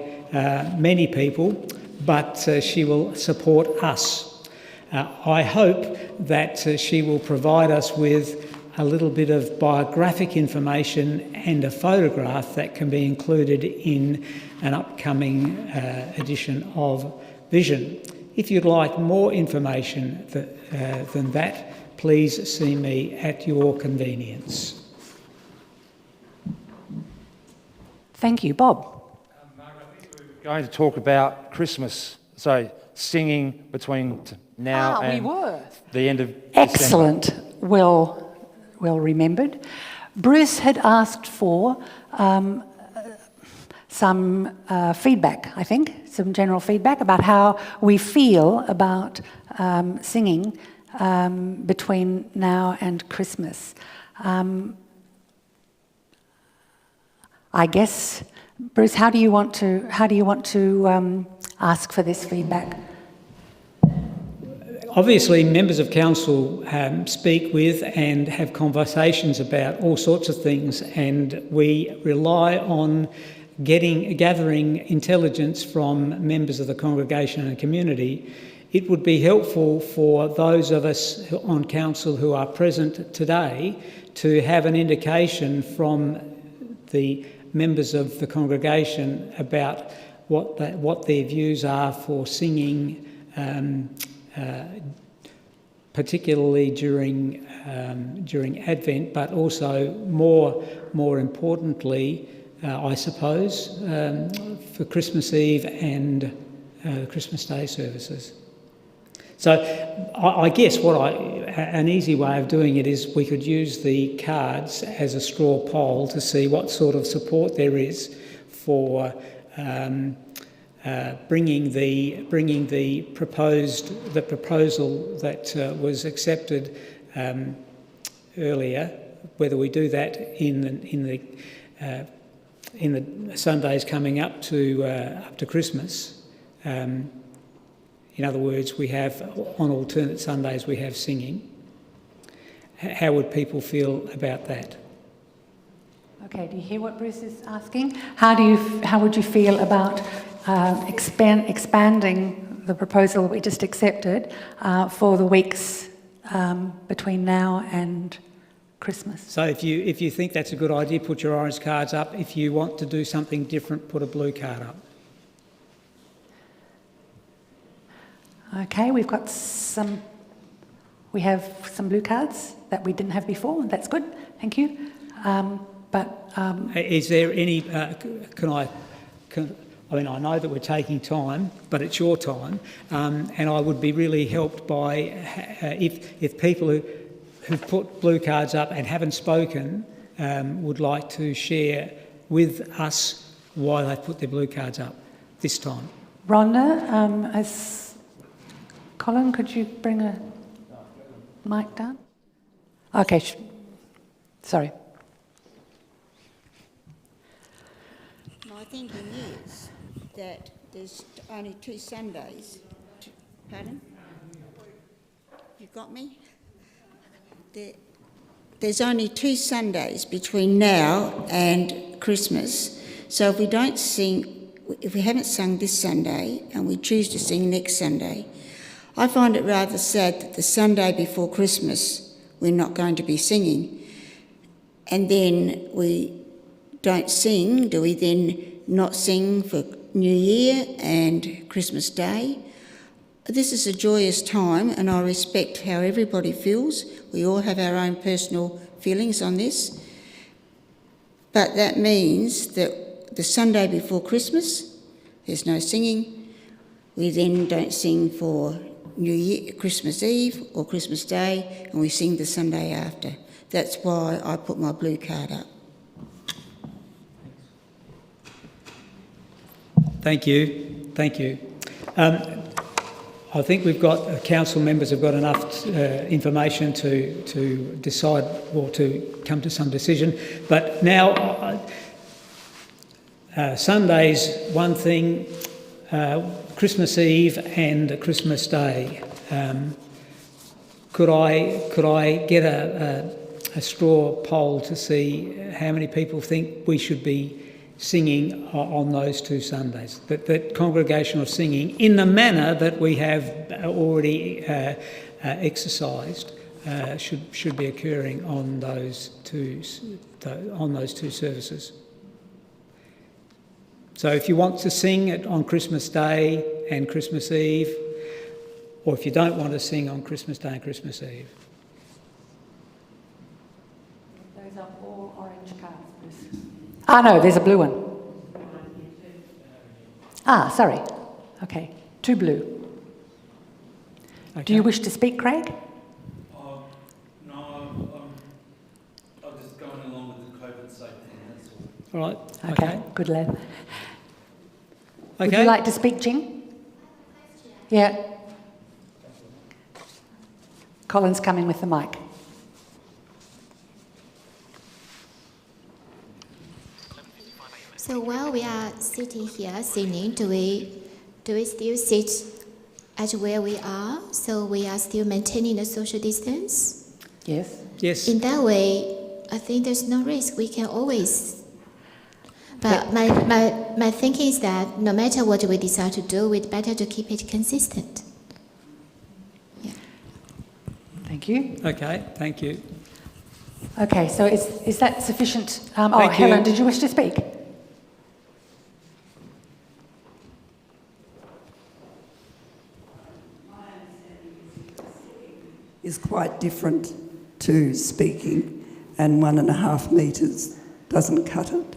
many people, but she will support us. I hope that she will provide us with a little bit of biographic information and a photograph that can be included in an upcoming edition of Vision. If you'd like more information than that, please see me at your convenience. Thank you. Bob? Margaret, I think we're going to talk about Christmas, so singing between now and the end of Excellent. December. Well remembered. Bruce had asked for some feedback, I think, some general feedback about how we feel about singing between now and Christmas. I guess, Bruce, how do you want to ask for this feedback? Obviously, members of council speak with and have conversations about all sorts of things, and we rely on gathering intelligence from members of the congregation and community. It would be helpful for those of us on council who are present today to have an indication from the members of the congregation about what their views are for singing, particularly during Advent, but also more importantly, I suppose, for Christmas Eve and Christmas Day services. So I guess an easy way of doing it is we could use the cards as a straw poll to see what sort of support there is for bringing the proposal that was accepted earlier. Whether we do that in the Sundays coming up to Christmas. In other words, we have on alternate Sundays we have singing. How would people feel about that? Okay, do you hear what Bruce is asking? How would you feel about expanding the proposal that we just accepted for the weeks between now and Christmas? So if you think that's a good idea, put your orange cards up. If you want to do something different, put a blue card up. Okay, we have some blue cards that we didn't have before. That's good, thank you. Is there any? I know that we're taking time, but it's your time, and I would be really helped by if people who've put blue cards up and haven't spoken would like to share with us why they've put their blue cards up this time. Rhonda, Colin, could you bring a mic down? Okay, sorry. My thinking is that there's only 2 Sundays. Pardon? You got me? There's only 2 Sundays between now and Christmas. So if we haven't sung this Sunday and we choose to sing next Sunday, I find it rather sad that the Sunday before Christmas we're not going to be singing, and then we don't sing. Do we then not sing for New Year and Christmas Day? This is a joyous time, and I respect how everybody feels. We all have our own personal feelings on this, but that means that the Sunday before Christmas there's no singing. We then don't sing for New Year, Christmas Eve or Christmas Day, and we sing the Sunday after. That's why I put my blue card up. Thank you. I think we've got, council members have got enough information to decide or to come to some decision. But now, Sunday's one thing, Christmas Eve and Christmas Day. Could I get a straw poll to see how many people think we should be singing on those two Sundays? That congregational singing in the manner that we have already exercised should be occurring on those two services. So if you want to sing it on Christmas Day and Christmas Eve, or if you don't want to sing on Christmas Day and Christmas Eve. Those are all orange cards, Bruce. Ah, no, there's a blue one. Ah, sorry. Okay, 2 blue. Okay. Do you wish to speak, Craig? No, I'm just going along with the COVID safety, that's all. All right. Okay, good lad. Okay. Would you like to speak, Jing? Yeah. Colin's coming with the mic. So while we are sitting here singing, do we still sit at where we are? So we are still maintaining the social distance? Yes. Yes. In that way, I think there's no risk. We can always. But my thinking is that no matter what we decide to do, it's better to keep it consistent. Yeah. Thank you. Okay, thank you. Okay, so is that sufficient? Thank Helen, you. did you wish to speak? Is quite different to speaking, and 1.5 metres doesn't cut it.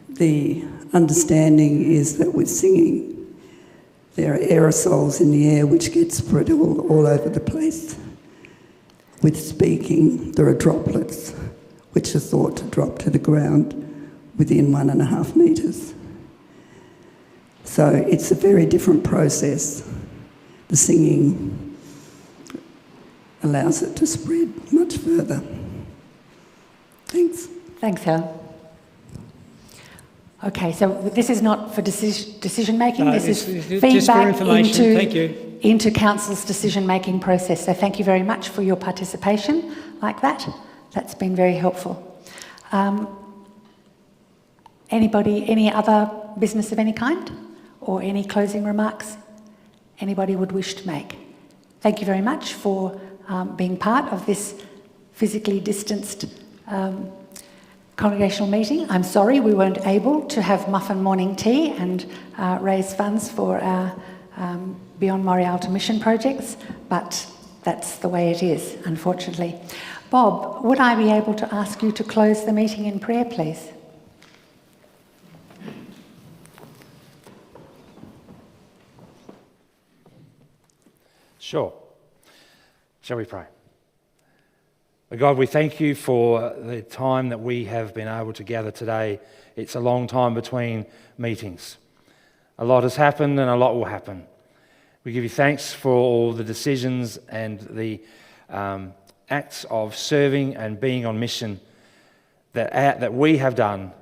The understanding is that with singing, there are aerosols in the air which get spread all over the place. With speaking, there are droplets which are thought to drop to the ground within 1.5 metres. So it's a very different process. The singing allows it to spread much further. Thanks. Thanks, Helen. Okay, so this is not for decision making. No, this is just feedback for information. Thank you. into council's decision making process. So thank you very much for your participation like that. That's been very helpful. Anybody, any other business of any kind, or any closing remarks anybody would wish to make? Thank you very much for being part of this physically distanced congregational meeting. I'm sorry we weren't able to have muffin morning tea and raise funds for our Beyond Morialta mission projects, but that's the way it is, unfortunately. Bob, would I be able to ask you to close the meeting in prayer, please? Sure. Shall we pray? God, we thank you for the time that we have been able to gather today. It's a long time between meetings. A lot has happened and a lot will happen. We give you thanks for all the decisions and the acts of serving and being on mission that we have done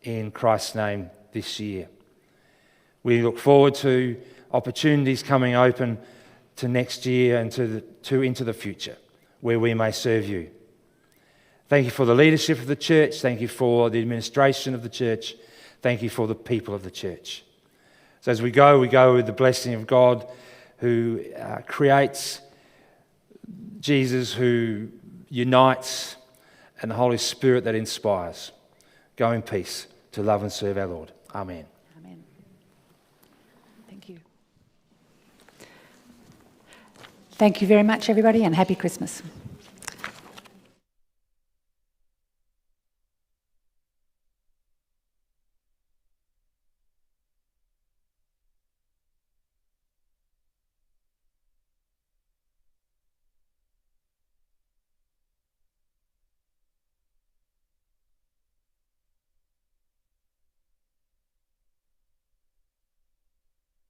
in Christ's name this year. We look forward to opportunities coming open to next year and into the future where we may serve you. Thank you for the leadership of the church. Thank you for the administration of the church. Thank you for the people of the church. So as we go with the blessing of God who creates, Jesus who unites, and the Holy Spirit that inspires. Go in peace to love and serve our Lord. Amen. Amen. Thank you. Thank you very much, everybody, and happy Christmas.